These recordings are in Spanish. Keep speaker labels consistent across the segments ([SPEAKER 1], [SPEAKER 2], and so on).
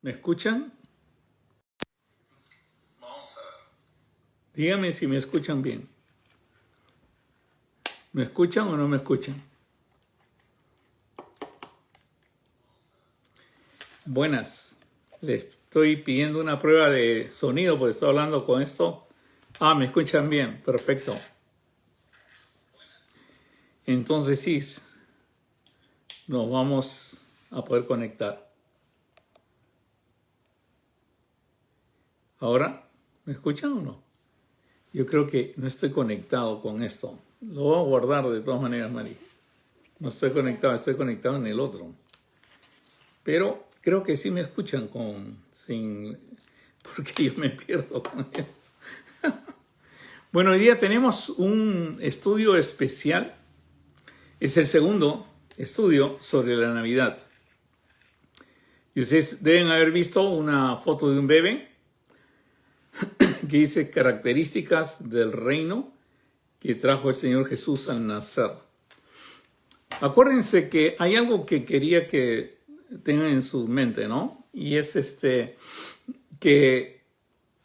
[SPEAKER 1] ¿Me escuchan? Dígame si me escuchan bien. ¿Me escuchan o no me escuchan? Buenas. Les estoy pidiendo una prueba de sonido porque estoy hablando con esto. ¿Me escuchan bien? Perfecto. Entonces sí, nos vamos a poder conectar. ¿Ahora? ¿Me escuchan o no? Yo creo que no estoy conectado con esto. Lo voy a guardar de todas maneras, Mari. No estoy conectado en el otro. Pero creo que sí me escuchan porque yo me pierdo con esto. Bueno, hoy día tenemos un estudio especial. Es el segundo estudio sobre la Navidad. Y ustedes deben haber visto una foto de un bebé que dice características del reino que trajo el Señor Jesús al nacer. Acuérdense que hay algo que quería que tengan en su mente, ¿no? Y es que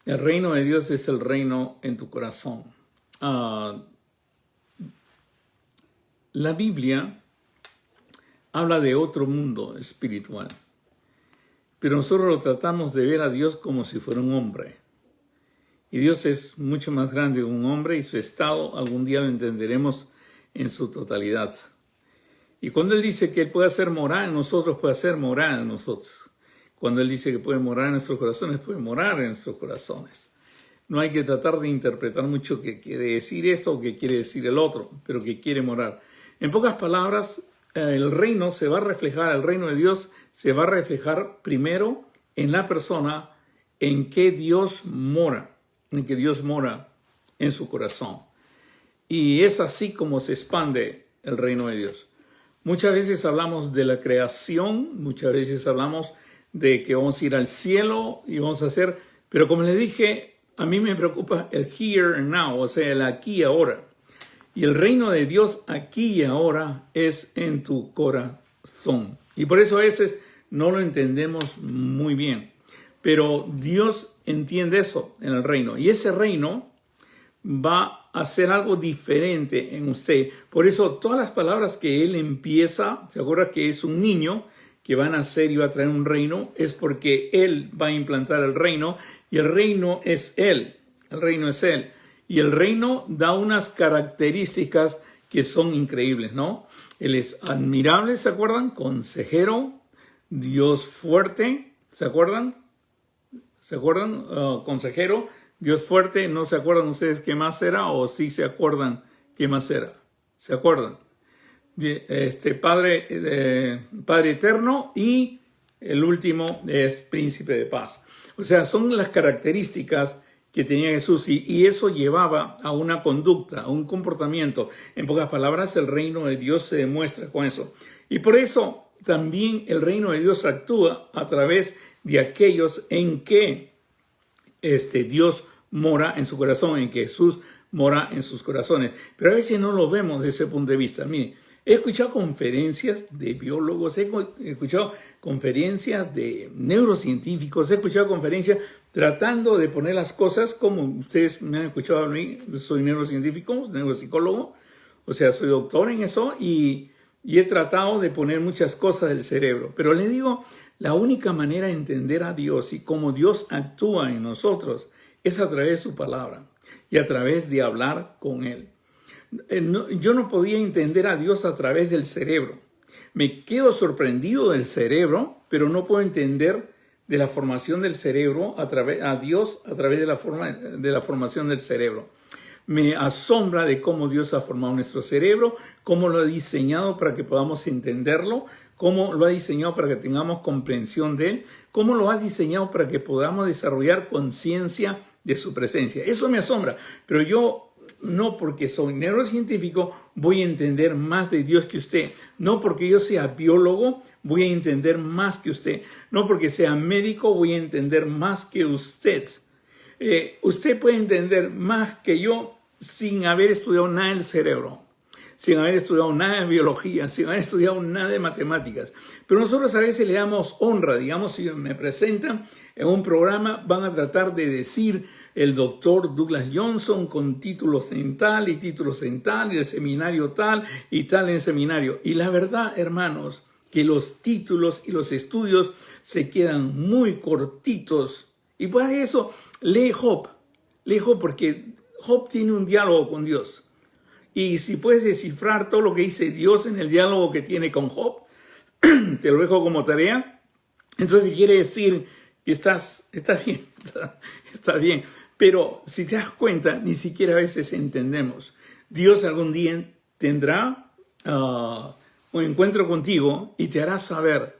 [SPEAKER 1] el reino de Dios es el reino en tu corazón. La Biblia habla de otro mundo espiritual, pero nosotros lo tratamos de ver a Dios como si fuera un hombre. Y Dios es mucho más grande que un hombre y su estado algún día lo entenderemos en su totalidad. Y cuando Él dice que Él puede hacer morada en nosotros, puede hacer morada en nosotros. Cuando Él dice que puede morar en nuestros corazones, puede morar en nuestros corazones. No hay que tratar de interpretar mucho qué quiere decir esto o qué quiere decir el otro, pero que quiere morar. En pocas palabras, el reino se va a reflejar, el reino de Dios se va a reflejar primero en la persona en que Dios mora. En que Dios mora en su corazón. Y es así como se expande el reino de Dios. Muchas veces hablamos de la creación, muchas veces hablamos de que vamos a ir al cielo y vamos a hacer, pero como les dije, a mí me preocupa el here and now, o sea, el aquí y ahora. Y el reino de Dios aquí y ahora es en tu corazón. Y por eso a veces no lo entendemos muy bien. Pero Dios entiende eso en el reino. Y ese reino va a hacer algo diferente en usted. Por eso todas las palabras que Él empieza, ¿se acuerda que es un niño que va a nacer y va a traer un reino? Es porque Él va a implantar el reino y el reino es Él. El reino es Él. Y el reino da unas características que son increíbles, ¿no? Él es admirable, ¿se acuerdan? Consejero, Dios fuerte, ¿se acuerdan? ¿Se acuerdan? Consejero, Dios fuerte. ¿No se acuerdan ustedes qué más era? ¿O sí se acuerdan qué más era? ¿Se acuerdan? Padre eterno, y el último es príncipe de paz. O sea, son las características que tenía Jesús y eso llevaba a una conducta, a un comportamiento. En pocas palabras, el reino de Dios se demuestra con eso. Y por eso también el reino de Dios actúa a través de aquellos en que Dios mora en su corazón, en que Jesús mora en sus corazones. Pero a veces no lo vemos desde ese punto de vista. Mire, he escuchado conferencias de biólogos, he escuchado conferencias de neurocientíficos, he escuchado conferencias tratando de poner las cosas como ustedes me han escuchado a mí. Soy neurocientífico, neuropsicólogo, o sea, soy doctor en eso y he tratado de poner muchas cosas del cerebro. Pero le digo, la única manera de entender a Dios y cómo Dios actúa en nosotros es a través de su palabra y a través de hablar con Él. Yo no podía entender a Dios a través del cerebro. Me quedo sorprendido del cerebro, pero no puedo entender de la formación del cerebro a Dios a través de la formación del cerebro. Me asombra de cómo Dios ha formado nuestro cerebro, cómo lo ha diseñado para que podamos entenderlo, cómo lo ha diseñado para que tengamos comprensión de Él, cómo lo ha diseñado para que podamos desarrollar conciencia de su presencia. Eso me asombra, pero yo no porque soy neurocientífico voy a entender más de Dios que usted. No porque yo sea biólogo voy a entender más que usted. No porque sea médico voy a entender más que usted. Usted puede entender más que yo sin haber estudiado nada del cerebro. sin haber estudiado nada de biología, sin haber estudiado nada de matemáticas. Pero nosotros a veces le damos honra. Digamos, si me presentan en un programa, van a tratar de decir el doctor Douglas Johnson con títulos en tal y títulos en tal, y el seminario tal y tal en el seminario. Y la verdad, hermanos, que los títulos y los estudios se quedan muy cortitos. Y por eso, lee Job, porque Job tiene un diálogo con Dios. Y si puedes descifrar todo lo que dice Dios en el diálogo que tiene con Job, te lo dejo como tarea. Entonces quiere decir que está bien, está bien. Pero si te das cuenta, ni siquiera a veces entendemos. Dios algún día tendrá un encuentro contigo y te hará saber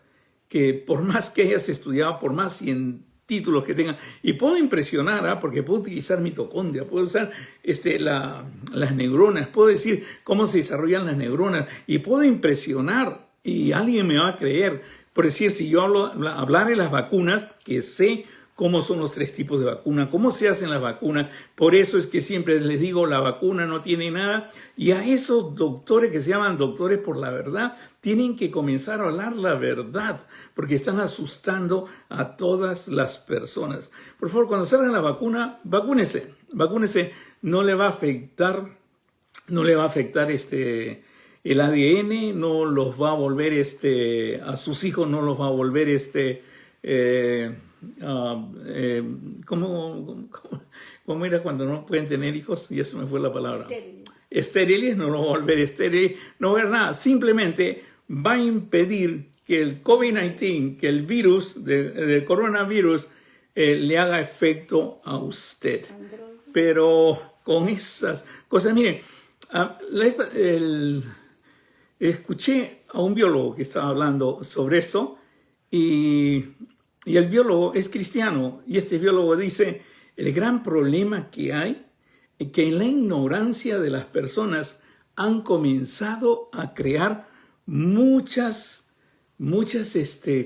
[SPEAKER 1] que por más que hayas estudiado, por más 100 títulos que tengas, y puedo impresionar, porque puedo utilizar mitocondria, puedo usar las neuronas, puedo decir cómo se desarrollan las neuronas, y puedo impresionar, y alguien me va a creer. Por decir, si yo hablar de las vacunas, que sé cómo son los 3 tipos de vacuna, cómo se hacen las vacunas. Por eso es que siempre les digo, la vacuna no tiene nada. Y a esos doctores que se llaman doctores por la verdad, tienen que comenzar a hablar la verdad, porque están asustando a todas las personas. Por favor, cuando salgan la vacuna, vacúnese. Vacúnese, no le va a afectar, el ADN, no los va a volver, a sus hijos no los va a volver, ¿cómo era cuando no pueden tener hijos? Ya se me fue la palabra. Estériles, no lo va a volver estéril, no va a ver nada. Simplemente va a impedir que el COVID-19, que el virus, del coronavirus, le haga efecto a usted. Pero con esas cosas, miren, escuché a un biólogo que estaba hablando sobre eso y el biólogo es cristiano, y este biólogo dice, el gran problema que hay es que en la ignorancia de las personas han comenzado a crear muchas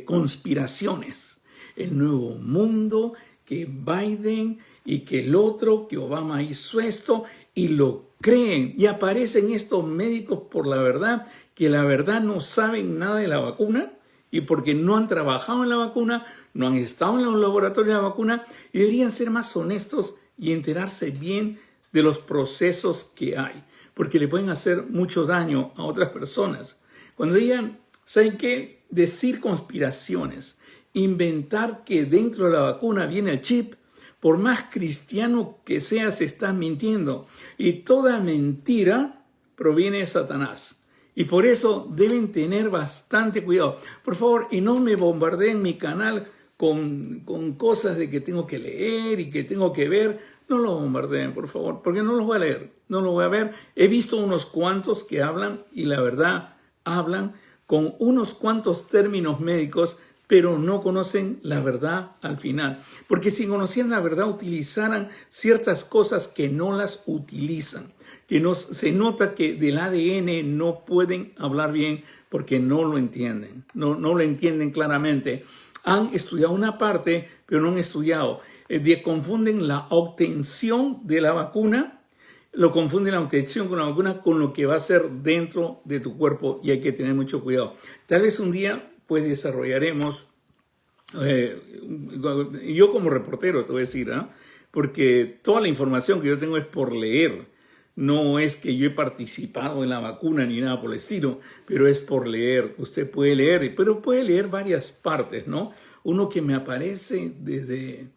[SPEAKER 1] conspiraciones. El nuevo mundo, que Biden y que el otro, que Obama hizo esto, y lo creen. Y aparecen estos médicos por la verdad, que la verdad no saben nada de la vacuna, y porque no han trabajado en la vacuna, no han estado en los laboratorios de la vacuna, y deberían ser más honestos y enterarse bien de los procesos que hay, porque le pueden hacer mucho daño a otras personas. Cuando digan, ¿saben qué? Decir conspiraciones, inventar que dentro de la vacuna viene el chip, por más cristiano que seas, estás mintiendo. Y toda mentira proviene de Satanás. Y por eso deben tener bastante cuidado. Por favor, y no me bombardeen mi canal con cosas de que tengo que leer y que tengo que ver. No lo bombardeen, por favor, porque no los voy a leer, no los voy a ver. He visto unos cuantos que hablan y la verdad hablan con unos cuantos términos médicos, pero no conocen la verdad al final. Porque si conocieran la verdad, utilizaran ciertas cosas que no las utilizan. Que se nota que del ADN no pueden hablar bien porque no lo entienden. No lo entienden claramente. Han estudiado una parte, pero no han estudiado. Confunden la obtención de la vacuna, lo confunden la obtención con la vacuna con lo que va a ser dentro de tu cuerpo, y hay que tener mucho cuidado. Tal vez un día pues desarrollaremos, yo como reportero te voy a decir, porque toda la información que yo tengo es por leer. No es que yo he participado en la vacuna ni nada por el estilo, pero es por leer. Usted puede leer, pero puede leer varias partes, ¿no? Uno que me aparece desde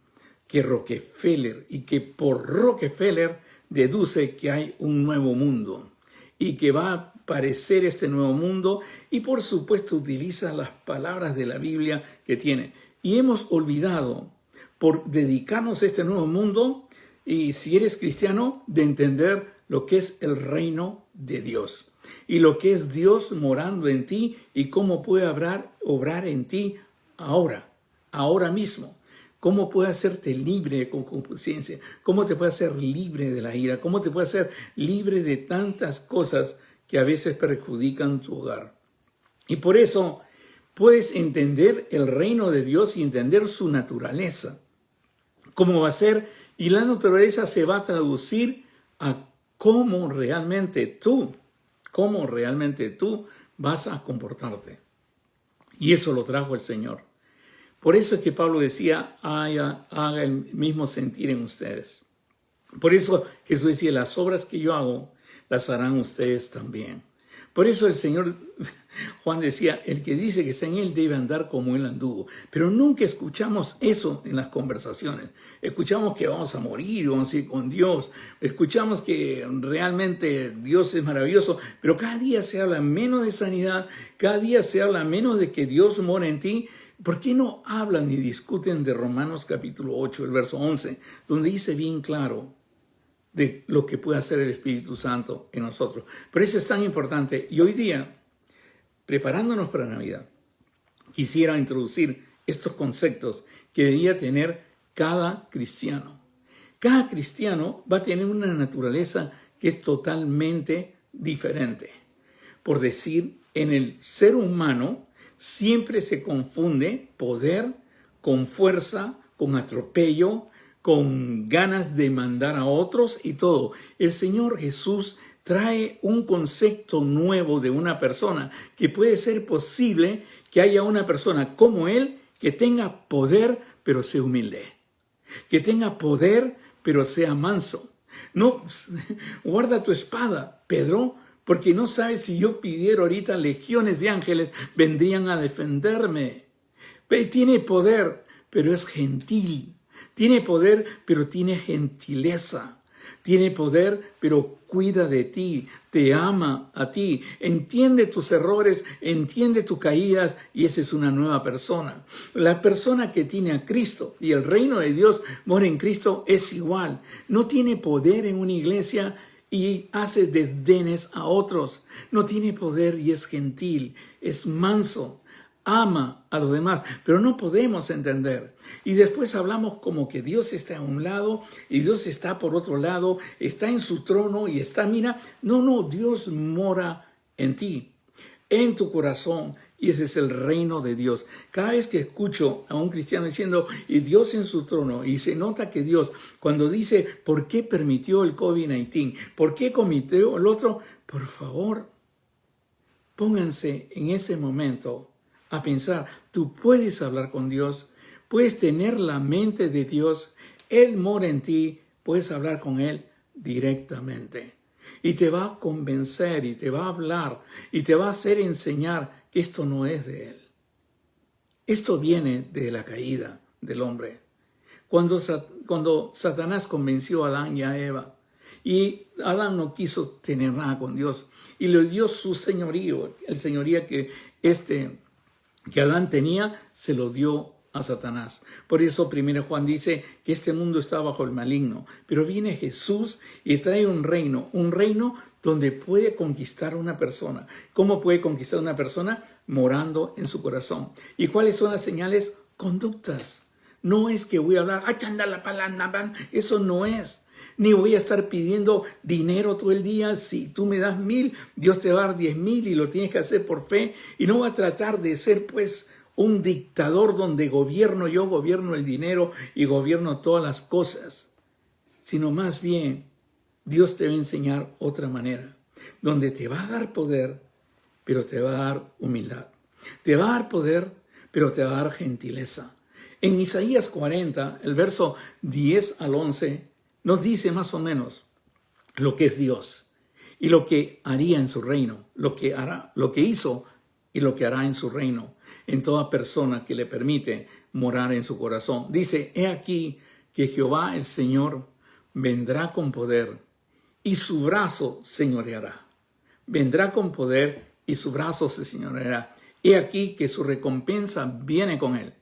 [SPEAKER 1] que Rockefeller, y que por Rockefeller deduce que hay un nuevo mundo y que va a aparecer este nuevo mundo, y por supuesto utiliza las palabras de la Biblia que tiene. Y hemos olvidado, por dedicarnos a este nuevo mundo, y si eres cristiano, de entender lo que es el reino de Dios y lo que es Dios morando en ti y cómo puede obrar en ti ahora mismo. Cómo puede hacerte libre de concupiscencia, cómo te puede hacer libre de la ira, cómo te puede hacer libre de tantas cosas que a veces perjudican tu hogar. Y por eso puedes entender el reino de Dios y entender su naturaleza, cómo va a ser, y la naturaleza se va a traducir a cómo realmente tú cómo realmente tú vas a comportarte. Y eso lo trajo el Señor. Por eso es que Pablo decía, haga el mismo sentir en ustedes. Por eso Jesús decía, las obras que yo hago, las harán ustedes también. Por eso el Señor, Juan decía, el que dice que está en él debe andar como él anduvo. Pero nunca escuchamos eso en las conversaciones. Escuchamos que vamos a morir, vamos a ir con Dios. Escuchamos que realmente Dios es maravilloso. Pero cada día se habla menos de sanidad, cada día se habla menos de que Dios mora en ti. ¿Por qué no hablan ni discuten de Romanos capítulo 8, el verso 11, donde dice bien claro de lo que puede hacer el Espíritu Santo en nosotros? Por eso es tan importante. Y hoy día, preparándonos para Navidad, quisiera introducir estos conceptos que debería tener cada cristiano. Cada cristiano va a tener una naturaleza que es totalmente diferente. Por decir, en el ser humano siempre se confunde poder con fuerza, con atropello, con ganas de mandar a otros y todo. El Señor Jesús trae un concepto nuevo de una persona, que puede ser posible que haya una persona como Él que tenga poder pero sea humilde, que tenga poder pero sea manso. No, guarda tu espada, Pedro, porque no sabes si yo pidiera ahorita legiones de ángeles vendrían a defenderme. Tiene poder, pero es gentil. Tiene poder, pero tiene gentileza. Tiene poder, pero cuida de ti, te ama a ti, entiende tus errores, entiende tus caídas y esa es una nueva persona. La persona que tiene a Cristo y el reino de Dios mora en Cristo es igual. No tiene poder en una iglesia y hace desdenes a otros. No tiene poder y es gentil, es manso, ama a los demás, pero no podemos entender. Y después hablamos como que Dios está a un lado y Dios está por otro lado, está en su trono y está, mira, no, Dios mora en ti, en tu corazón. Y ese es el reino de Dios. Cada vez que escucho a un cristiano diciendo, y Dios en su trono, y se nota que Dios, cuando dice, ¿por qué permitió el COVID-19? ¿Por qué cometió el otro? Por favor, pónganse en ese momento a pensar, tú puedes hablar con Dios, puedes tener la mente de Dios, Él mora en ti, puedes hablar con Él directamente. Y te va a convencer, y te va a hablar, y te va a hacer enseñar que esto no es de Él. Esto viene de la caída del hombre. Cuando Satanás convenció a Adán y a Eva, y Adán no quiso tener nada con Dios, y le dio su señorío, el señorío que Adán tenía, se lo dio a Satanás. Por eso 1 Juan dice que este mundo está bajo el maligno, pero viene Jesús y trae un reino donde puede conquistar una persona. ¿Cómo puede conquistar una persona? Morando en su corazón. ¿Y cuáles son las señales? Conductas. No es que voy a hablar, eso no es. Ni voy a estar pidiendo dinero todo el día. Si tú me das 1,000, Dios te va a dar 10,000 y lo tienes que hacer por fe. Y no voy a tratar de ser pues un dictador donde yo gobierno el dinero y gobierno todas las cosas. Sino más bien, Dios te va a enseñar otra manera, donde te va a dar poder, pero te va a dar humildad. Te va a dar poder, pero te va a dar gentileza. En Isaías 40, el verso 10 al 11, nos dice más o menos lo que es Dios y lo que haría en su reino, lo que hizo y lo que hará en su reino, en toda persona que le permite morar en su corazón. Dice, he aquí que Jehová el Señor vendrá con poder y su brazo señoreará. Vendrá con poder y su brazo se señoreará. He aquí que su recompensa viene con él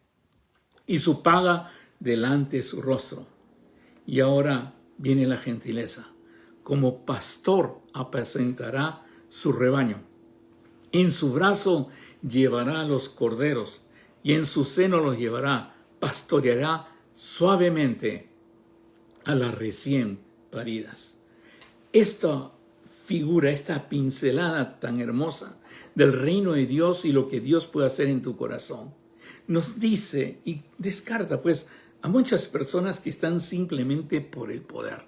[SPEAKER 1] y su paga delante de su rostro. Y ahora viene la gentileza. Como pastor apacentará su rebaño. En su brazo llevará a los corderos y en su seno los llevará. Pastoreará suavemente a las recién paridas. Esta figura, esta pincelada tan hermosa del reino de Dios y lo que Dios puede hacer en tu corazón, nos dice y descarta pues a muchas personas que están simplemente por el poder.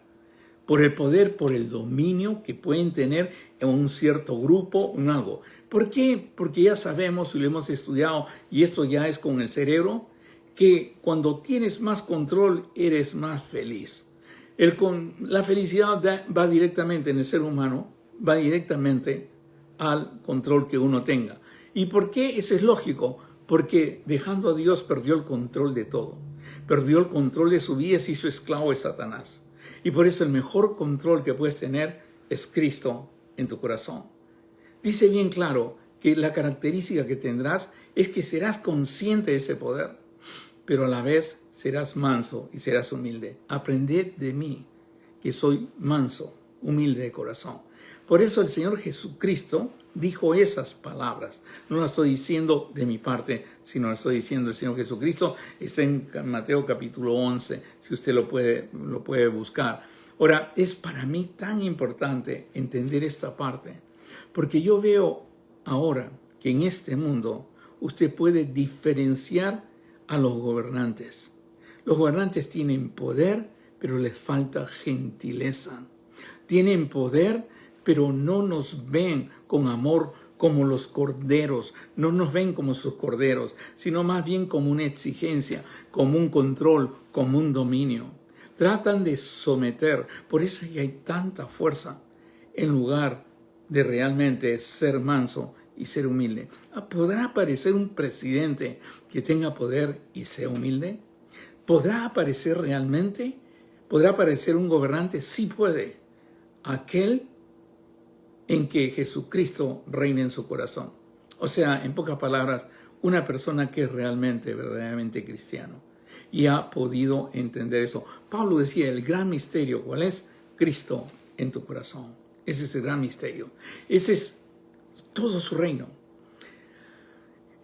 [SPEAKER 1] por el poder, por el dominio que pueden tener en un cierto grupo, en algo. ¿Por qué? Porque ya sabemos y lo hemos estudiado, y esto ya es con el cerebro, que cuando tienes más control eres más feliz. La felicidad va directamente en el ser humano, va directamente al control que uno tenga. ¿Y por qué? Eso es lógico, porque dejando a Dios perdió el control de todo. Perdió el control de su vida y se hizo esclavo de Satanás. Y por eso el mejor control que puedes tener es Cristo en tu corazón. Dice bien claro que la característica que tendrás es que serás consciente de ese poder, pero a la vez serás manso y serás humilde. Aprended de mí, que soy manso, humilde de corazón. Por eso el Señor Jesucristo dijo esas palabras. No las estoy diciendo de mi parte, sino las estoy diciendo el Señor Jesucristo. Está en Mateo capítulo 11, si usted lo puede buscar. Ahora, es para mí tan importante entender esta parte, porque yo veo ahora que en este mundo usted puede diferenciar a los gobernantes. Los gobernantes tienen poder, pero les falta gentileza. Tienen poder, pero no nos ven con amor como los corderos. No nos ven como sus corderos, sino más bien como una exigencia, como un control, como un dominio. Tratan de someter. Por eso es que hay tanta fuerza en lugar de realmente ser manso y ser humilde. ¿Podrá aparecer un presidente que tenga poder y sea humilde? ¿Podrá aparecer realmente? ¿Podrá aparecer un gobernante? Sí puede. Aquel en que Jesucristo reina en su corazón. O sea, en pocas palabras, una persona que es realmente, verdaderamente cristiano. Y ha podido entender eso. Pablo decía, el gran misterio, ¿cuál es? Cristo en tu corazón. Ese es el gran misterio. Ese es todo su reino.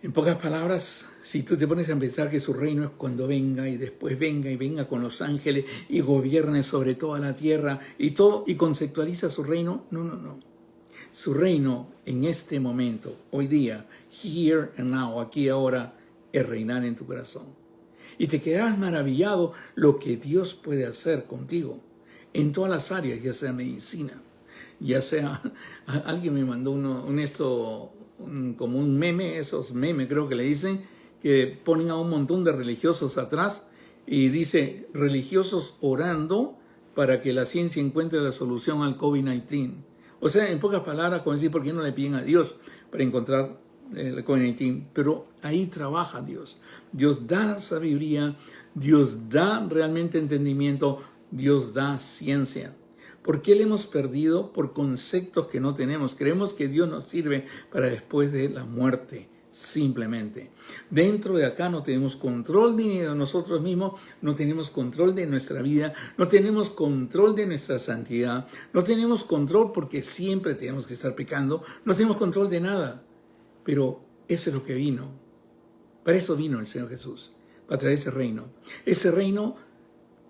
[SPEAKER 1] En pocas palabras, si tú te pones a pensar que su reino es cuando venga y después venga y venga con los ángeles y gobierne sobre toda la tierra y todo y conceptualiza su reino, no. Su reino en este momento, hoy día, here and now, aquí ahora, es reinar en tu corazón. Y te quedarás maravillado lo que Dios puede hacer contigo en todas las áreas, ya sea medicina, ya sea, alguien me mandó como un meme, esos memes creo que le dicen, que ponen a un montón de religiosos atrás y dice, religiosos orando para que la ciencia encuentre la solución al COVID-19. O sea, en pocas palabras, como decir, ¿por qué no le piden a Dios para encontrar el COVID-19? Pero ahí trabaja Dios. Dios da la sabiduría, Dios da realmente entendimiento, Dios da ciencia. ¿Por qué le hemos perdido? Por conceptos que no tenemos. Creemos que Dios nos sirve para después de la muerte, simplemente. Dentro de acá no tenemos control de nosotros mismos, no tenemos control de nuestra vida, no tenemos control de nuestra santidad, no tenemos control porque siempre tenemos que estar pecando, no tenemos control de nada. Pero eso es lo que vino. Para eso vino el Señor Jesús, para traer ese reino. Ese reino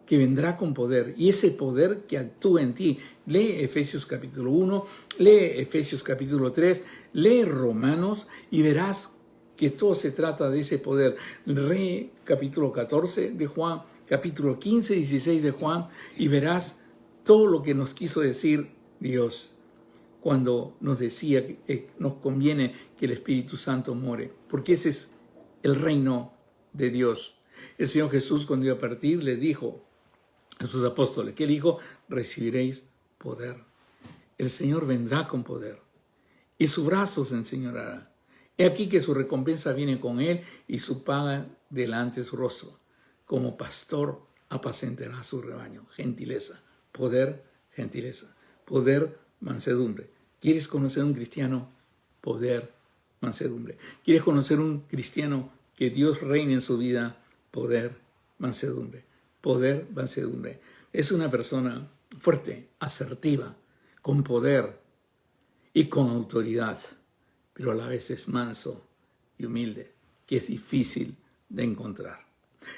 [SPEAKER 1] que vendrá con poder, y ese poder que actúa en ti. Lee Efesios capítulo 1, lee Efesios capítulo 3, lee Romanos y verás que todo se trata de ese poder. Lee capítulo 14 de Juan, capítulo 15, 16 de Juan, y verás todo lo que nos quiso decir Dios cuando nos decía que nos conviene que el Espíritu Santo more, porque ese es el reino de Dios. El Señor Jesús, cuando iba a partir, le dijo a sus apóstoles, que él dijo, recibiréis poder. El Señor vendrá con poder y su brazo se enseñoreará. He aquí que su recompensa viene con él y su paga delante de su rostro. Como pastor apacentará su rebaño. Gentileza, poder, gentileza. Poder, mansedumbre. ¿Quieres conocer a un cristiano? Poder, mansedumbre. ¿Quieres conocer a un cristiano que Dios reine en su vida? Poder, mansedumbre. Poder, mansedumbre. Es una persona fuerte, asertiva, con poder y con autoridad, pero a la vez es manso y humilde, que es difícil de encontrar.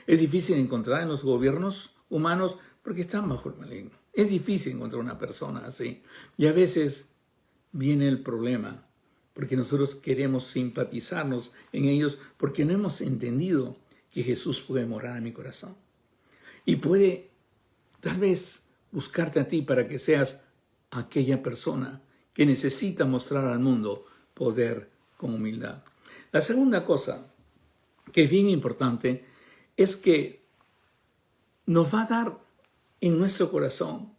[SPEAKER 1] Es difícil encontrar en los gobiernos humanos porque están bajo el maligno. Es difícil encontrar una persona así. Y a veces viene el problema, porque nosotros queremos simpatizarnos en ellos porque no hemos entendido que Jesús puede morar en mi corazón. Y puede, tal vez, buscarte a ti para que seas aquella persona que necesita mostrar al mundo poder con humildad. La segunda cosa que es bien importante es que nos va a dar en nuestro corazón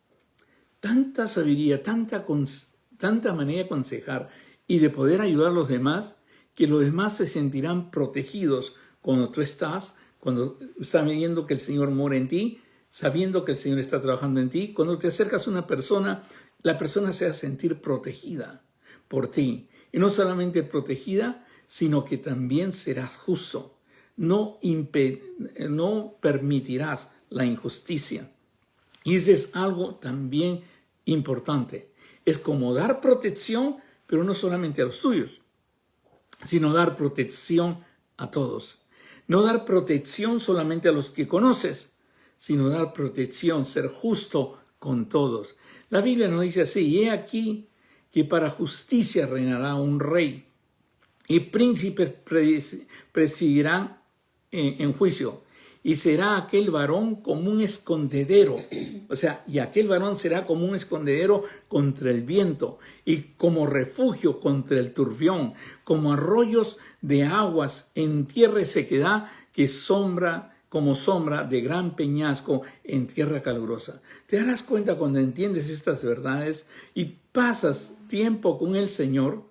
[SPEAKER 1] tanta sabiduría, tanta manera de aconsejar y de poder ayudar a los demás, que los demás se sentirán protegidos cuando tú estás viendo que el Señor mora en ti, sabiendo que el Señor está trabajando en ti. Cuando te acercas a una persona, la persona se va a sentir protegida por ti. Y no solamente protegida, sino que también serás justo. No permitirás la injusticia. Y eso es algo también importante. Es como dar protección, pero no solamente a los tuyos, sino dar protección a todos. No dar protección solamente a los que conoces, sino dar protección, ser justo con todos. La Biblia nos dice así: y he aquí que para justicia reinará un rey, y príncipes presidirán en juicio, y será aquel varón como un escondedero. O sea, y aquel varón será como un escondedero contra el viento, y como refugio contra el turbión, como arroyos de aguas en tierra de sequedad, como sombra de gran peñasco en tierra calurosa. Te darás cuenta cuando entiendes estas verdades y pasas tiempo con el Señor,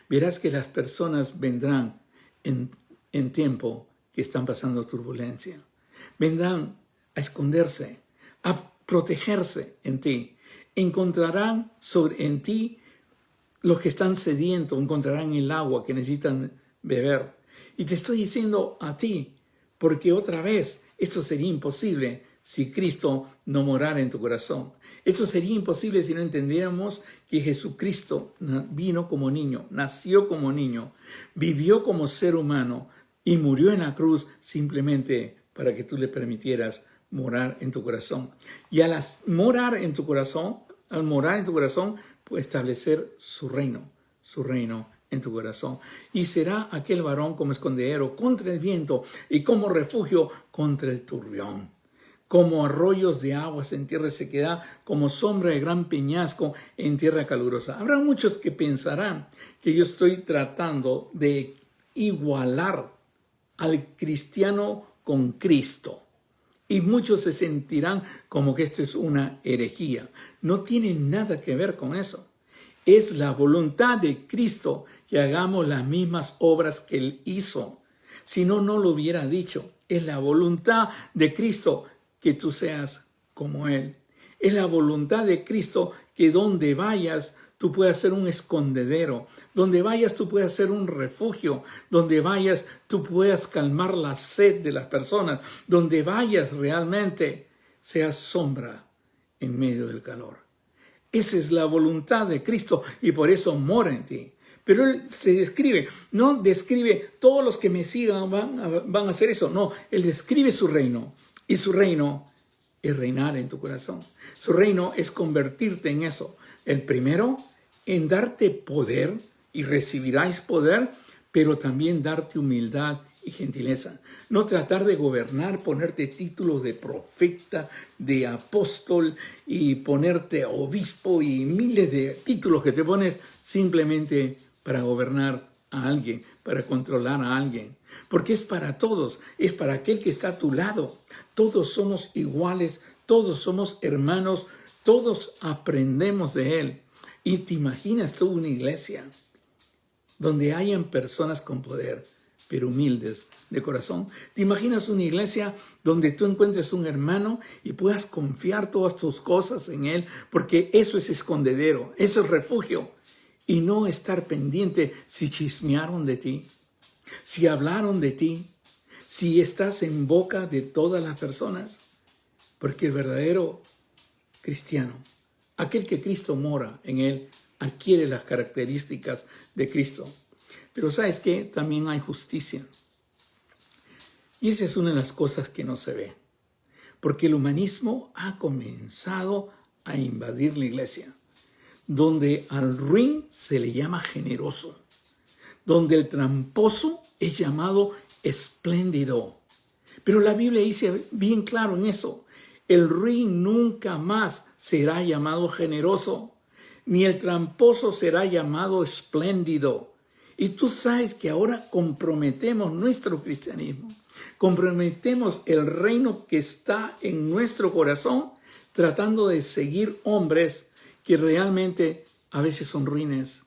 [SPEAKER 1] verás que las personas vendrán en tiempo que están pasando turbulencia. Vendrán a esconderse, a protegerse en ti. Encontrarán en ti los que están sedientos, encontrarán el agua que necesitan beber. Y te estoy diciendo a ti, porque otra vez esto sería imposible si Cristo no morara en tu corazón. Esto sería imposible si no entendiéramos que Jesucristo vino como niño, nació como niño, vivió como ser humano y murió en la cruz simplemente para que tú le permitieras morar en tu corazón. Y al morar en tu corazón, puede establecer su reino en tu corazón. Y será aquel varón como escondedero contra el viento y como refugio contra el turbión, como arroyos de aguas en tierra de sequedad, como sombra de gran peñasco en tierra calurosa. Habrá muchos que pensarán que yo estoy tratando de igualar al cristiano con Cristo. Y muchos se sentirán como que esto es una herejía. No tiene nada que ver con eso. Es la voluntad de Cristo que hagamos las mismas obras que Él hizo. Si no, no lo hubiera dicho. Es la voluntad de Cristo que tú seas como Él. Es la voluntad de Cristo que donde vayas tú puedas ser un escondedero. Donde vayas tú puedas ser un refugio. Donde vayas tú puedas calmar la sed de las personas. Donde vayas realmente seas sombra en medio del calor. Esa es la voluntad de Cristo y por eso mora en ti. Pero Él se describe, no describe todos los que me sigan van a hacer eso. No, Él describe su reino y su reino es reinar en tu corazón. Su reino es convertirte en eso. El primero, en darte poder y recibirás poder, pero también darte humildad y gentileza. No tratar de gobernar, ponerte títulos de profeta, de apóstol y ponerte obispo y miles de títulos que te pones simplemente para gobernar a alguien, para controlar a alguien. Porque es para todos, es para aquel que está a tu lado. Todos somos iguales, todos somos hermanos, todos aprendemos de Él. Y te imaginas tú una iglesia donde hayan personas con poder, pero humildes de corazón. ¿Te imaginas una iglesia donde tú encuentres un hermano y puedas confiar todas tus cosas en él? Porque eso es escondedero, eso es refugio. Y no estar pendiente si chismearon de ti, si hablaron de ti, si estás en boca de todas las personas. Porque el verdadero cristiano, aquel que Cristo mora en él, adquiere las características de Cristo. Pero ¿sabes qué? También hay justicia. Y esa es una de las cosas que no se ve. Porque el humanismo ha comenzado a invadir la iglesia. Donde al ruin se le llama generoso. Donde el tramposo es llamado espléndido. Pero la Biblia dice bien claro en eso. El ruin nunca más será llamado generoso, ni el tramposo será llamado espléndido. Y tú sabes que ahora comprometemos nuestro cristianismo, comprometemos el reino que está en nuestro corazón, tratando de seguir hombres que realmente a veces son ruines,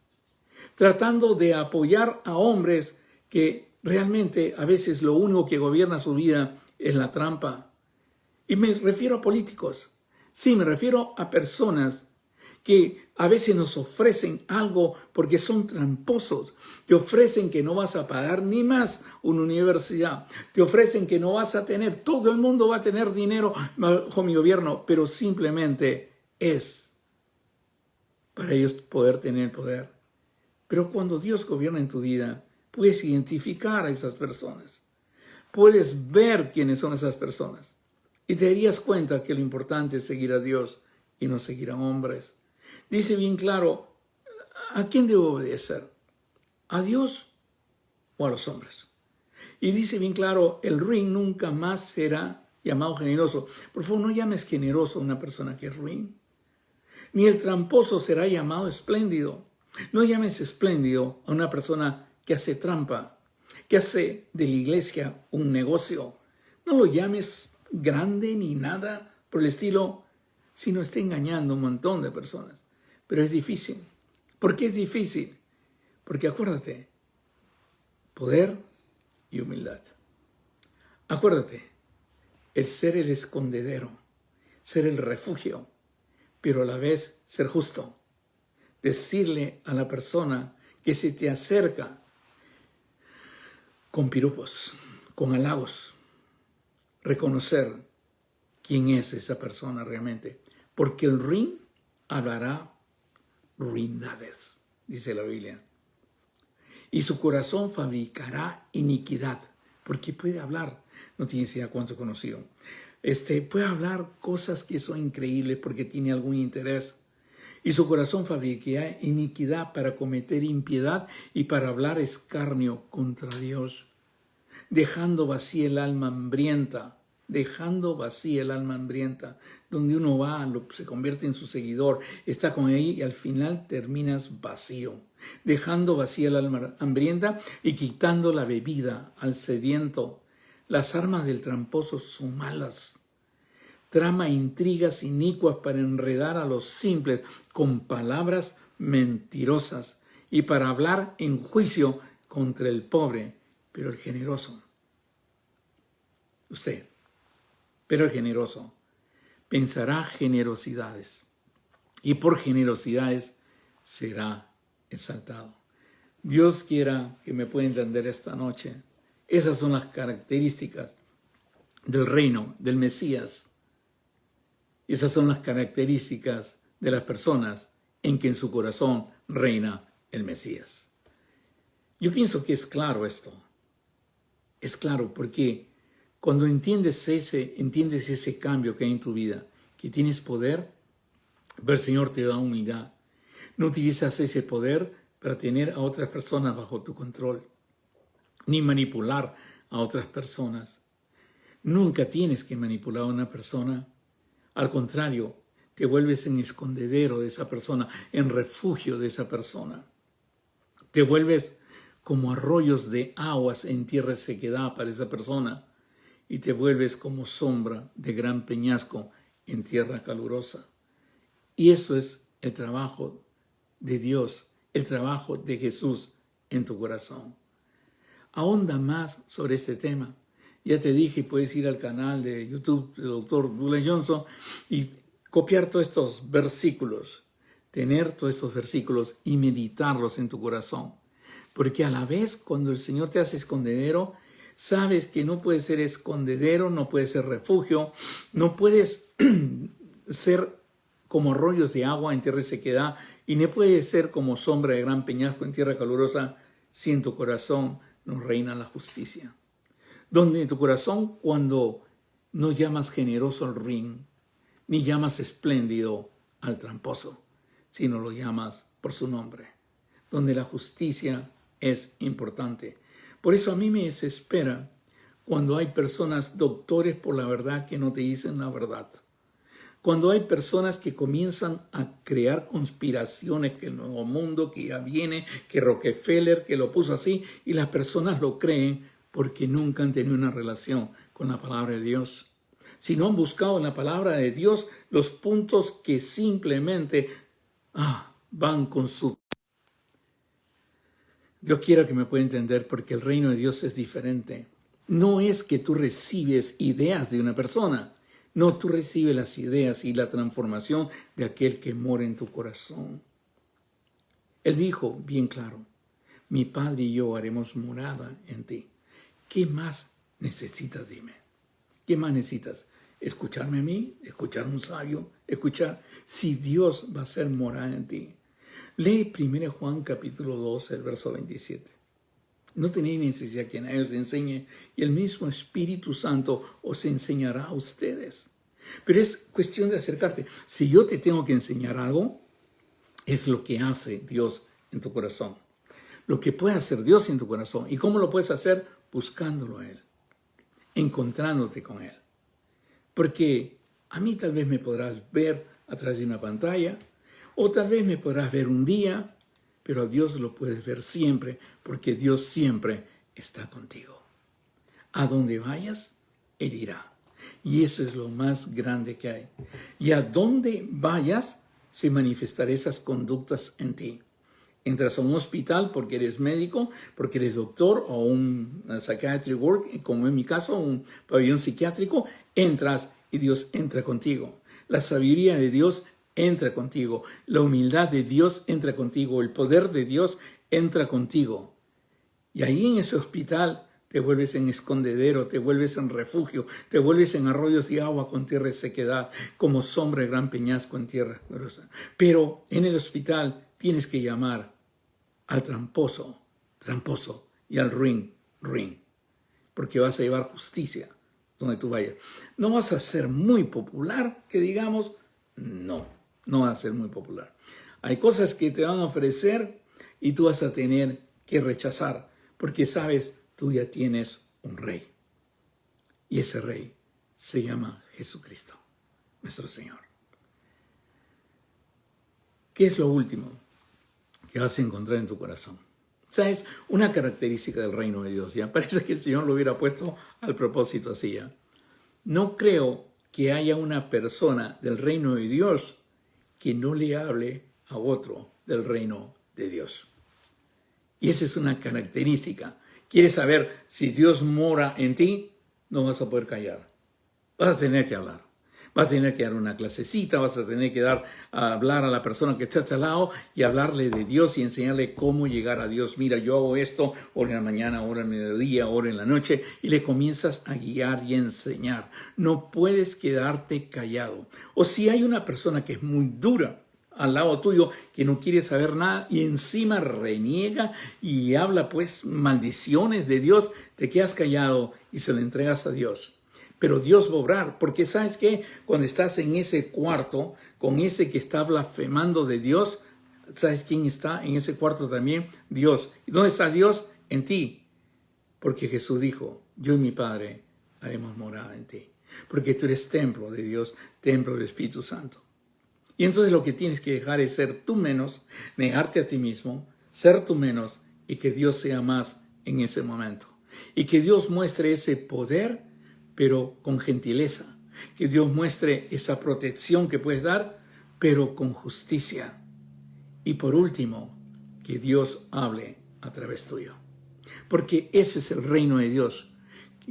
[SPEAKER 1] tratando de apoyar a hombres que realmente a veces lo único que gobierna su vida es la trampa. Y me refiero a políticos. Sí, me refiero a personas que a veces nos ofrecen algo porque son tramposos. Te ofrecen que no vas a pagar ni más una universidad. Te ofrecen que no vas a tener, todo el mundo va a tener dinero bajo mi gobierno, pero simplemente es para ellos poder tener poder. Pero cuando Dios gobierna en tu vida, puedes identificar a esas personas. Puedes ver quiénes son esas personas. Y te darías cuenta que lo importante es seguir a Dios y no seguir a hombres. Dice bien claro, ¿a quién debo obedecer? ¿A Dios o a los hombres? Y dice bien claro, el ruin nunca más será llamado generoso. Por favor, no llames generoso a una persona que es ruin. Ni el tramposo será llamado espléndido. No llames espléndido a una persona que hace trampa, que hace de la iglesia un negocio. No lo llames grande ni nada por el estilo, sino está engañando a un montón de personas. Pero es difícil. ¿Por qué es difícil? Porque acuérdate, poder y humildad. Acuérdate, el ser el escondedero, ser el refugio, pero a la vez ser justo. Decirle a la persona que se te acerca con piropos, con halagos, reconocer quién es esa persona realmente. Porque el ruin hablará ruindades, dice la Biblia. Y su corazón fabricará iniquidad, porque puede hablar, no tienes idea cuánto conocido. Puede hablar cosas que son increíbles porque tiene algún interés. Y su corazón fabricará iniquidad para cometer impiedad y para hablar escarnio contra Dios, dejando vacía el alma hambrienta, donde uno va, se convierte en su seguidor, está con él y al final terminas vacío, dejando vacía el alma hambrienta y quitando la bebida al sediento. Las armas del tramposo son malas. Trama intrigas inicuas para enredar a los simples con palabras mentirosas y para hablar en juicio contra el pobre, pero el generoso. Pero el generoso pensará generosidades y por generosidades será exaltado. Dios quiera que me pueda entender esta noche. Esas son las características del reino, del Mesías. Esas son las características de las personas en que en su corazón reina el Mesías. Yo pienso que es claro esto. Es claro porque cuando entiendes ese cambio que hay en tu vida, que tienes poder, pero el Señor te da humildad. No utilizas ese poder para tener a otras personas bajo tu control, ni manipular a otras personas. Nunca tienes que manipular a una persona. Al contrario, te vuelves en escondedero de esa persona, en refugio de esa persona. Te vuelves como arroyos de aguas en tierra de sequedad para esa persona y te vuelves como sombra de gran peñasco en tierra calurosa. Y eso es el trabajo de Dios, el trabajo de Jesús en tu corazón. Ahonda más sobre este tema. Ya te dije, puedes ir al canal de YouTube del Dr. Douglas Johnson y copiar todos estos versículos, tener todos estos versículos y meditarlos en tu corazón. Porque a la vez, cuando el Señor te hace escondedero, sabes que no puedes ser escondedero, no puedes ser refugio, no puedes ser como arroyos de agua en tierra de sequedad y no puedes ser como sombra de gran peñasco en tierra calurosa si en tu corazón no reina la justicia. Donde en tu corazón, cuando no llamas generoso al ruin, ni llamas espléndido al tramposo, sino lo llamas por su nombre. Donde la justicia es importante. Por eso a mí me desespera cuando hay personas doctores por la verdad que no te dicen la verdad. Cuando hay personas que comienzan a crear conspiraciones, que el nuevo mundo, que ya viene, que Rockefeller, que lo puso así, y las personas lo creen porque nunca han tenido una relación con la palabra de Dios. Si no han buscado en la palabra de Dios los puntos que simplemente van con su... Dios quiera que me pueda entender, porque el reino de Dios es diferente. No es que tú recibes ideas de una persona. No, tú recibes las ideas y la transformación de aquel que mora en tu corazón. Él dijo bien claro, mi Padre y yo haremos morada en ti. ¿Qué más necesitas? Dime. ¿Qué más necesitas? ¿Escucharme a mí? ¿Escuchar a un sabio? ¿Escuchar? Si Dios va a ser morada en ti. Lee 1 Juan capítulo 2, el verso 27. No tenéis necesidad que nadie os enseñe, y el mismo Espíritu Santo os enseñará a ustedes. Pero es cuestión de acercarte. Si yo te tengo que enseñar algo, es lo que hace Dios en tu corazón. Lo que puede hacer Dios en tu corazón. ¿Y cómo lo puedes hacer? Buscándolo a Él. Encontrándote con Él. Porque a mí tal vez me podrás ver a través de una pantalla, o tal vez me podrás ver un día, pero a Dios lo puedes ver siempre, porque Dios siempre está contigo. A donde vayas, Él irá. Y eso es lo más grande que hay. Y a donde vayas, se manifestarán esas conductas en ti. Entras a un hospital porque eres médico, porque eres doctor, o un psychiatric work, como en mi caso, un pabellón psiquiátrico, entras y Dios entra contigo. La sabiduría de Dios entra contigo. La humildad de Dios entra contigo. El poder de Dios entra contigo. Y ahí en ese hospital te vuelves en escondedero, te vuelves en refugio, te vuelves en arroyos de agua con tierra de sequedad, como sombra de gran peñasco en tierra asquerosa. Pero en el hospital tienes que llamar al tramposo, y al ruin, porque vas a llevar justicia donde tú vayas. No vas a ser muy popular, que digamos, no vas a ser muy popular. Hay cosas que te van a ofrecer y tú vas a tener que rechazar, porque sabes, tú ya tienes un rey. Y ese rey se llama Jesucristo, nuestro Señor. ¿Qué es lo último que vas a encontrar en tu corazón? ¿Sabes? Una característica del reino de Dios. Ya parece que el Señor lo hubiera puesto al propósito así. ¿Ya? No creo que haya una persona del reino de Dios que no le hable a otro del reino de Dios. Y esa es una característica. ¿Quieres saber si Dios mora en ti? No vas a poder callar. Vas a tener que hablar. Vas a tener que dar una clasecita, vas a tener que hablar a la persona que está al lado y hablarle de Dios y enseñarle cómo llegar a Dios. Mira, yo hago esto, hora en la mañana, hora en el mediodía, hora en la noche, y le comienzas a guiar y a enseñar. No puedes quedarte callado. O si hay una persona que es muy dura al lado tuyo, que no quiere saber nada y encima reniega y habla pues maldiciones de Dios, te quedas callado y se lo entregas a Dios. Pero Dios va a obrar, porque ¿sabes qué? Cuando estás en ese cuarto, con ese que está blasfemando de Dios, ¿sabes quién está en ese cuarto también? Dios. ¿Y dónde está Dios? En ti. Porque Jesús dijo, yo y mi Padre haremos morada en ti. Porque tú eres templo de Dios, templo del Espíritu Santo. Y entonces lo que tienes que dejar es ser tú menos, negarte a ti mismo, ser tú menos y que Dios sea más en ese momento. Y que Dios muestre ese poder, pero con gentileza. Que Dios muestre esa protección que puedes dar, pero con justicia. Y por último, que Dios hable a través tuyo. Porque ese es el reino de Dios.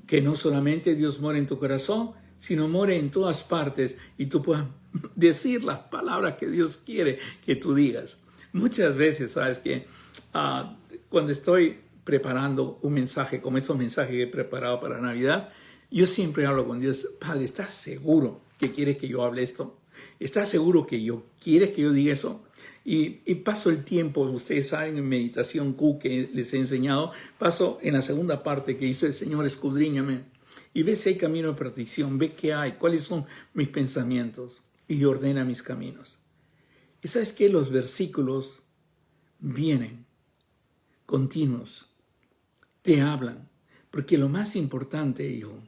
[SPEAKER 1] Que no solamente Dios mora en tu corazón, sino mora en todas partes y tú puedas decir las palabras que Dios quiere que tú digas. Muchas veces, ¿sabes qué? Cuando estoy preparando un mensaje, como estos mensajes que he preparado para Navidad, yo siempre hablo con Dios, Padre, ¿estás seguro que quieres que yo hable esto? ¿Estás seguro que quieres que yo diga eso? Y paso el tiempo, ustedes saben, en meditación Q que les he enseñado, paso en la segunda parte que dice el Señor, escudriñame. Y ve si hay camino de perdición, ve qué hay, cuáles son mis pensamientos y ordena mis caminos. Y sabes que los versículos vienen continuos, te hablan, porque lo más importante, hijo,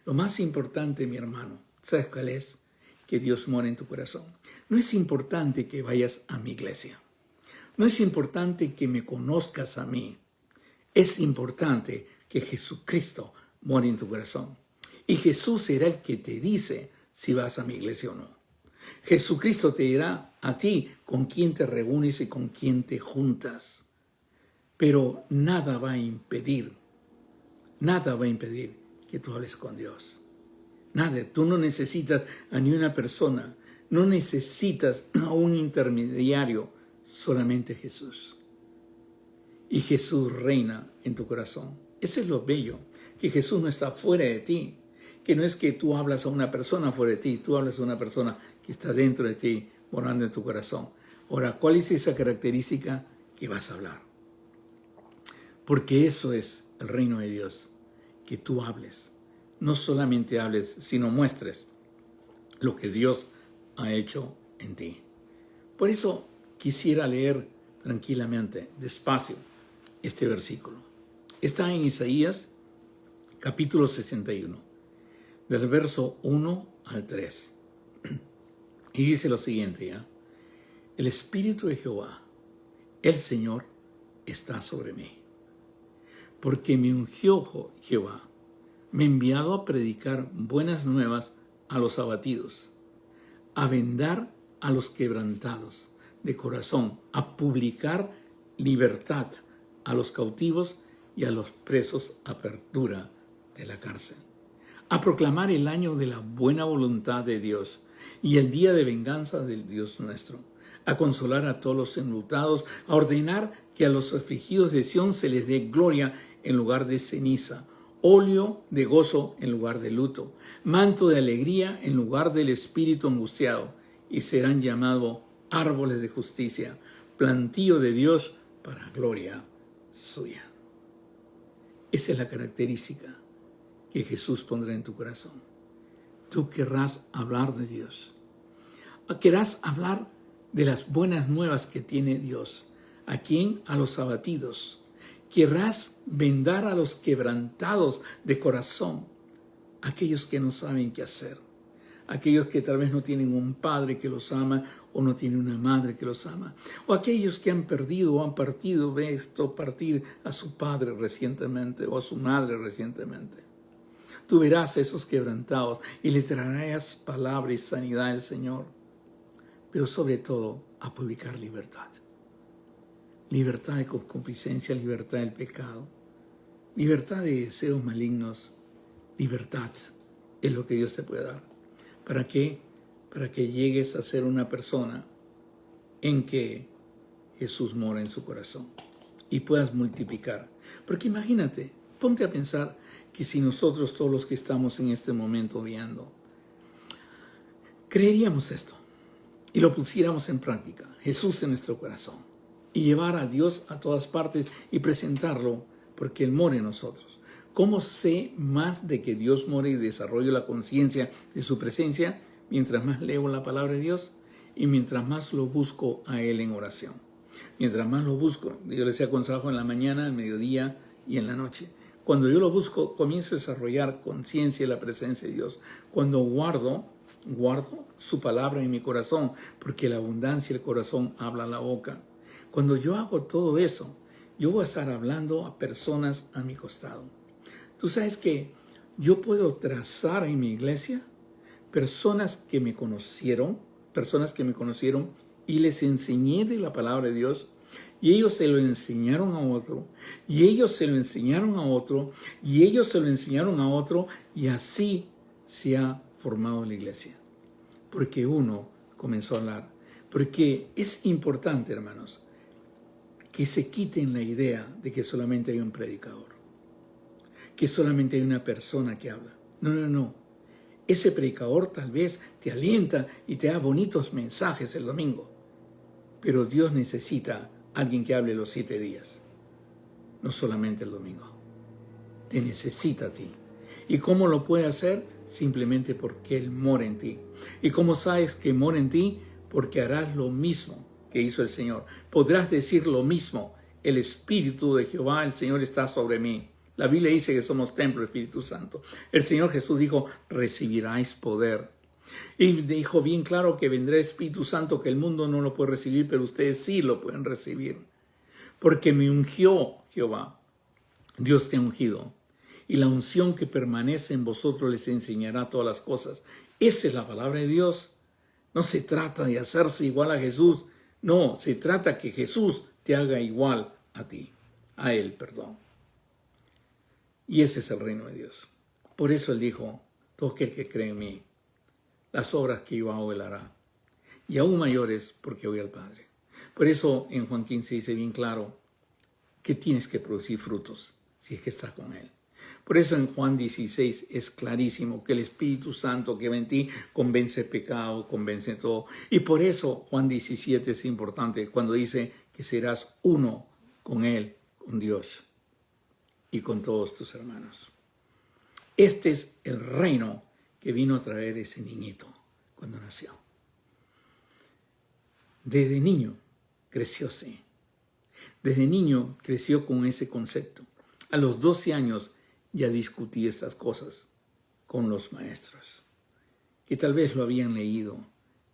[SPEAKER 1] lo más importante, mi hermano, ¿sabes cuál es? que Dios mora en tu corazón. No es importante que vayas a mi iglesia. No es importante que me conozcas a mí. Es importante que Jesucristo more en tu corazón. Y Jesús será el que te dice si vas a mi iglesia o no. Jesucristo te dirá a ti con quién te reúnes y con quién te juntas. Pero nada va a impedir que tú hables con Dios. Nada, tú no necesitas a ni una persona, no necesitas a un intermediario, solamente Jesús. Y Jesús reina en tu corazón. Eso es lo bello, que Jesús no está fuera de ti, que no es que tú hablas a una persona fuera de ti, tú hablas a una persona que está dentro de ti, morando en tu corazón. Ahora, ¿cuál es esa característica que vas a hablar? Porque eso es el reino de Dios, que tú hables. No solamente hables, sino muestres lo que Dios ha hecho en ti. Por eso quisiera leer tranquilamente, despacio, este versículo. Está en Isaías, capítulo 61, del verso 1 al 3. Y dice lo siguiente, ¿ya? El Espíritu de Jehová, el Señor, está sobre mí. Porque me ungió Jehová, me ha enviado a predicar buenas nuevas a los abatidos, a vendar a los quebrantados de corazón, a publicar libertad a los cautivos y a los presos, apertura de la cárcel, a proclamar el año de la buena voluntad de Dios y el día de venganza del Dios nuestro, a consolar a todos los enlutados, a ordenar que a los afligidos de Sión se les dé gloria en lugar de ceniza, óleo de gozo en lugar de luto, manto de alegría en lugar del espíritu angustiado, y serán llamados árboles de justicia, plantío de Dios para gloria suya. Esa es la característica que Jesús pondrá en tu corazón. Tú querrás hablar de Dios. Querrás hablar de las buenas nuevas que tiene Dios. ¿A quién? A los abatidos. Querrás vendar a los quebrantados de corazón, aquellos que no saben qué hacer, aquellos que tal vez no tienen un padre que los ama o no tienen una madre que los ama, o aquellos que han perdido o han partido, visto partir a su padre recientemente o a su madre recientemente. Tú verás a esos quebrantados y les traerás palabra y sanidad del Señor, pero sobre todo a publicar libertad. Libertad de concupiscencia, libertad del pecado, libertad de deseos malignos, libertad es lo que Dios te puede dar. ¿Para qué? Para que llegues a ser una persona en que Jesús mora en su corazón y puedas multiplicar. Porque imagínate, ponte a pensar que si nosotros todos los que estamos en este momento viendo, creeríamos esto y lo pusiéramos en práctica, Jesús en nuestro corazón, y llevar a Dios a todas partes y presentarlo porque Él mora en nosotros. ¿Cómo sé más de que Dios mora y desarrollo la conciencia de su presencia? Mientras más leo la palabra de Dios y mientras más lo busco a Él en oración. Mientras más lo busco, yo les aconsejo en la mañana, al mediodía y en la noche. Cuando yo lo busco, comienzo a desarrollar conciencia de la presencia de Dios. Cuando guardo su palabra en mi corazón, porque la abundancia del corazón habla la boca. Cuando yo hago todo eso, yo voy a estar hablando a personas a mi costado. Tú sabes que yo puedo trazar en mi iglesia personas que me conocieron y les enseñé de la palabra de Dios, y ellos se lo enseñaron a otro, y ellos se lo enseñaron a otro, y ellos se lo enseñaron a otro, y así se ha formado la iglesia. Porque uno comenzó a hablar. Porque es importante, hermanos, que se quiten la idea de que solamente hay un predicador, que solamente hay una persona que habla. No. Ese predicador tal vez te alienta y te da bonitos mensajes el domingo, pero Dios necesita a alguien que hable los 7 días, no solamente el domingo. Te necesita a ti. ¿Y cómo lo puede hacer? Simplemente porque Él mora en ti. ¿Y cómo sabes que mora en ti? Porque harás lo mismo que hizo el Señor. Podrás decir lo mismo. El Espíritu de Jehová, el Señor, está sobre mí. La Biblia dice que somos templo del Espíritu Santo. El Señor Jesús dijo, recibiráis poder. Y dijo bien claro que vendrá el Espíritu Santo, que el mundo no lo puede recibir, pero ustedes sí lo pueden recibir. Porque me ungió Jehová. Dios te ha ungido. Y la unción que permanece en vosotros les enseñará todas las cosas. Esa es la palabra de Dios. No se trata de hacerse igual a Jesús. No, se trata que Jesús te haga igual a ti. A Él, perdón. Y ese es el reino de Dios. Por eso Él dijo, todo aquel que cree en mí, las obras que yo hago Él hará. Y aún mayores porque voy al Padre. Por eso en Juan 15 dice bien claro que tienes que producir frutos si es que estás con Él. Por eso en Juan 16 es clarísimo que el Espíritu Santo que va en ti convence el pecado, convence todo. Y por eso Juan 17 es importante cuando dice que serás uno con Él, con Dios y con todos tus hermanos. Este es el reino que vino a traer ese niñito cuando nació. Desde niño creció así. Desde niño creció con ese concepto. A los 12 años ya discutí estas cosas con los maestros, que tal vez lo habían leído,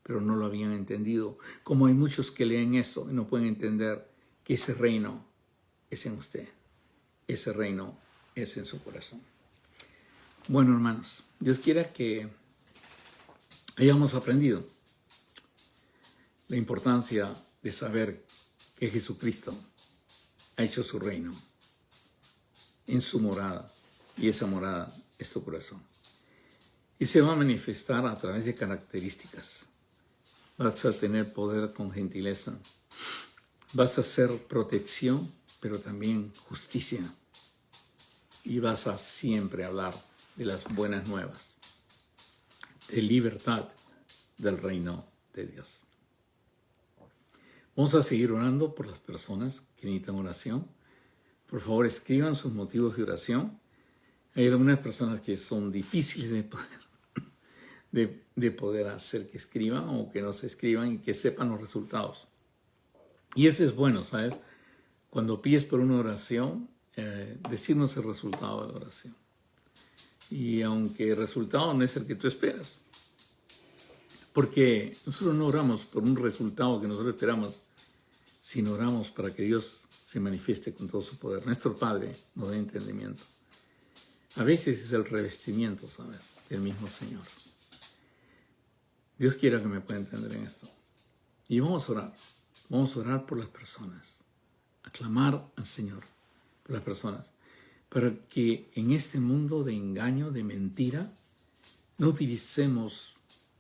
[SPEAKER 1] pero no lo habían entendido. Como hay muchos que leen esto y no pueden entender que ese reino es en usted. Ese reino es en su corazón. Bueno, hermanos, Dios quiera que hayamos aprendido la importancia de saber que Jesucristo ha hecho su reino en su morada, y esa morada es tu corazón. Y se va a manifestar a través de características. Vas a tener poder con gentileza. Vas a hacer protección, pero también justicia. Y vas a siempre hablar de las buenas nuevas, de libertad del reino de Dios. Vamos a seguir orando por las personas que necesitan oración. Por favor, escriban sus motivos de oración. Hay algunas personas que son difíciles de poder hacer que escriban o que no se escriban y que sepan los resultados. Y eso es bueno, ¿sabes? Cuando pides por una oración, decirnos el resultado de la oración. Y aunque el resultado no es el que tú esperas, porque nosotros no oramos por un resultado que nosotros esperamos, sino oramos para que Dios se manifieste con todo su poder. Nuestro Padre nos da entendimiento. A veces es el revestimiento, ¿sabes?, del mismo Señor. Dios quiera que me pueda entender en esto. Y vamos a orar. Vamos a orar por las personas. A clamar al Señor por las personas. Para que en este mundo de engaño, de mentira, no utilicemos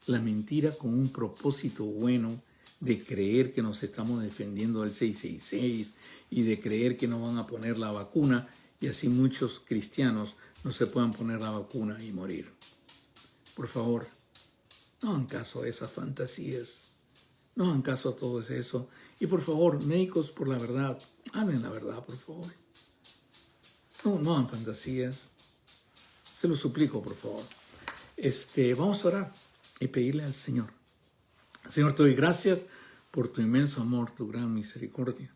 [SPEAKER 1] la mentira con un propósito bueno de creer que nos estamos defendiendo del 666 y de creer que no van a poner la vacuna y así muchos cristianos no se puedan poner la vacuna y morir. Por favor, no hagan caso a esas fantasías. No hagan caso a todo eso. Y por favor, médicos por la verdad, hablen la verdad, por favor. No hagan fantasías. Se lo suplico, por favor. Vamos a orar y pedirle al Señor. Señor, te doy gracias por tu inmenso amor, tu gran misericordia.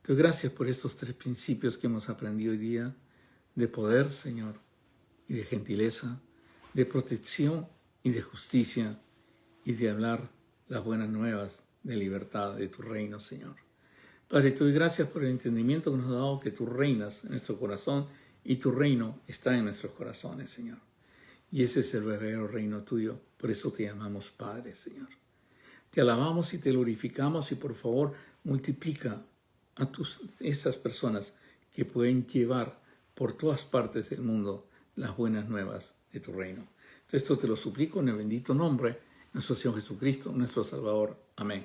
[SPEAKER 1] Te doy gracias por estos 3 principios que hemos aprendido hoy día, de poder, Señor, y de gentileza, de protección y de justicia, y de hablar las buenas nuevas de libertad de tu reino, Señor. Padre, te doy gracias por el entendimiento que nos has dado, que tú reinas en nuestro corazón y tu reino está en nuestros corazones, Señor. Y ese es el verdadero reino tuyo, por eso te llamamos Padre, Señor. Te alabamos y te glorificamos y por favor multiplica a esas personas que pueden llevar por todas partes del mundo las buenas nuevas de tu reino. Esto te lo suplico en el bendito nombre de nuestro Señor Jesucristo, nuestro Salvador. Amén.